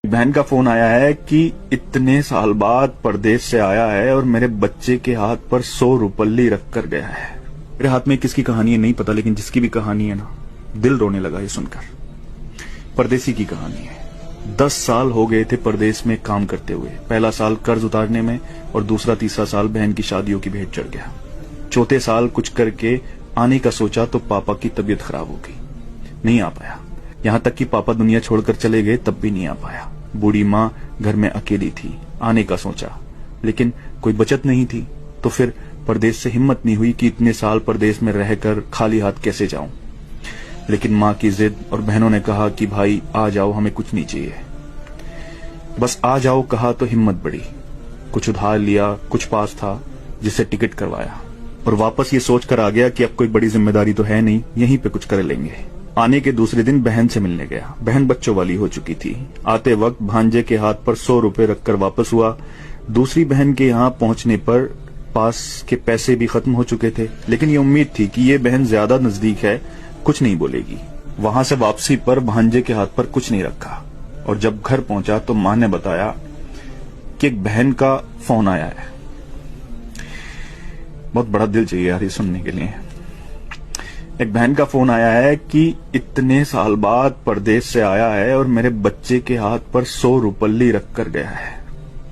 बहन का फोन आया है कि इतने साल बाद परदेश से आया है और मेरे बच्चे के हाथ पर 100 रुपल्ली रख कर गया है। मेरे हाथ में किसकी कहानी है नहीं पता, लेकिन जिसकी भी कहानी है ना, दिल रोने लगा ये सुनकर। परदेसी की कहानी है। 10 साल हो गए थे परदेश में काम करते हुए। पहला साल कर्ज उतारने में और दूसरा तीसरा साल बहन की शादियों की भेंट चढ़ गया। चौथे साल कुछ करके आने का सोचा तो पापा की तबीयत खराब हो गई, नहीं आ पाया। यहां तक कि पापा दुनिया छोड़कर चले गए तब भी नहीं आ पाया। बूढ़ी माँ घर में अकेली थी। आने का सोचा लेकिन कोई बचत नहीं थी, तो फिर परदेश से हिम्मत नहीं हुई कि इतने साल परदेश में रहकर खाली हाथ कैसे जाऊं। लेकिन माँ की जिद और बहनों ने कहा कि भाई आ जाओ, हमें कुछ नहीं चाहिए, बस आ जाओ कहा तो हिम्मत बढ़ी। कुछ उधार लिया, कुछ पास था जिससे टिकट करवाया और वापस ये सोचकर आ गया कि अब कोई बड़ी जिम्मेदारी तो है नहीं, यहीं पे कुछ कर लेंगे। आने के दूसरे दिन बहन से मिलने गया। बहन बच्चों वाली हो चुकी थी। आते वक्त भांजे के हाथ पर 100 रुपए रखकर वापस हुआ। दूसरी बहन के यहाँ पहुंचने पर पास के पैसे भी खत्म हो चुके थे, लेकिन ये उम्मीद थी कि ये बहन ज्यादा नजदीक है, कुछ नहीं बोलेगी। वहां से वापसी पर भांजे के हाथ पर कुछ नहीं रखा और जब घर पहुंचा तो मां ने बताया कि एक बहन का फोन आया है। बहुत बड़ा दिल चाहिए यार ये सुनने के लिए। एक बहन का फोन आया है कि इतने साल बाद परदेश से आया है और मेरे बच्चे के हाथ पर 100 रुपल्ली रख कर गया है।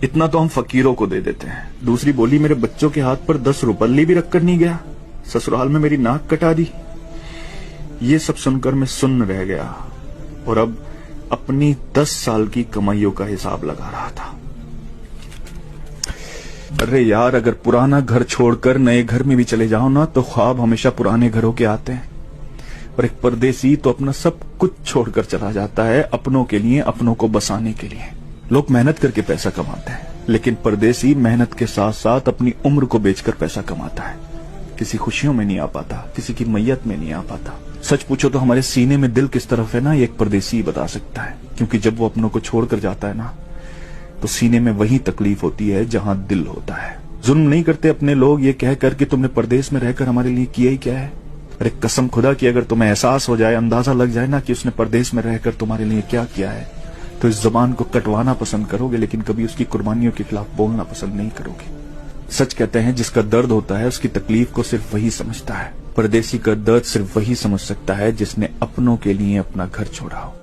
इतना तो हम फकीरों को दे देते हैं। दूसरी बोली मेरे बच्चों के हाथ पर 10 रुपल्ली भी रख कर नहीं गया, ससुराल में मेरी नाक कटा दी। ये सब सुनकर मैं सुन्न रह गया और अब अपनी 10 साल की कमाइयों का हिसाब लगा रहा था। अरे यार, अगर पुराना घर छोड़कर नए घर में भी चले जाओ ना तो ख्वाब हमेशा पुराने घरों के आते हैं। और एक परदेसी तो अपना सब कुछ छोड़कर चला जाता है अपनों के लिए, अपनों को बसाने के लिए। लोग मेहनत करके पैसा कमाते हैं, लेकिन परदेसी मेहनत के साथ साथ अपनी उम्र को बेचकर पैसा कमाता है। किसी खुशियों में नहीं आ पाता, किसी की मैयत में नहीं आ पाता। सच पूछो तो हमारे सीने में दिल किस तरफ है ना, ये एक परदेसी ही बता सकता है। क्योंकि जब वो अपनों को छोड़कर जाता है ना तो सीने में वही तकलीफ होती है जहां दिल होता है। जुल्म नहीं करते अपने लोग ये कहकर कि तुमने परदेश में रहकर हमारे लिए किया ही क्या है। अरे कसम खुदा की अगर तुम्हें एहसास हो जाए, अंदाजा लग जाए ना कि उसने परदेश में रहकर तुम्हारे लिए क्या किया है, तो इस जुबान को कटवाना पसंद करोगे, लेकिन कभी उसकी कुर्बानियों के खिलाफ बोलना पसंद नहीं करोगे। सच कहते हैं जिसका दर्द होता है उसकी तकलीफ को सिर्फ वही समझता है। परदेसी का दर्द सिर्फ वही समझ सकता है जिसने अपनों के लिए अपना घर छोड़ा हो।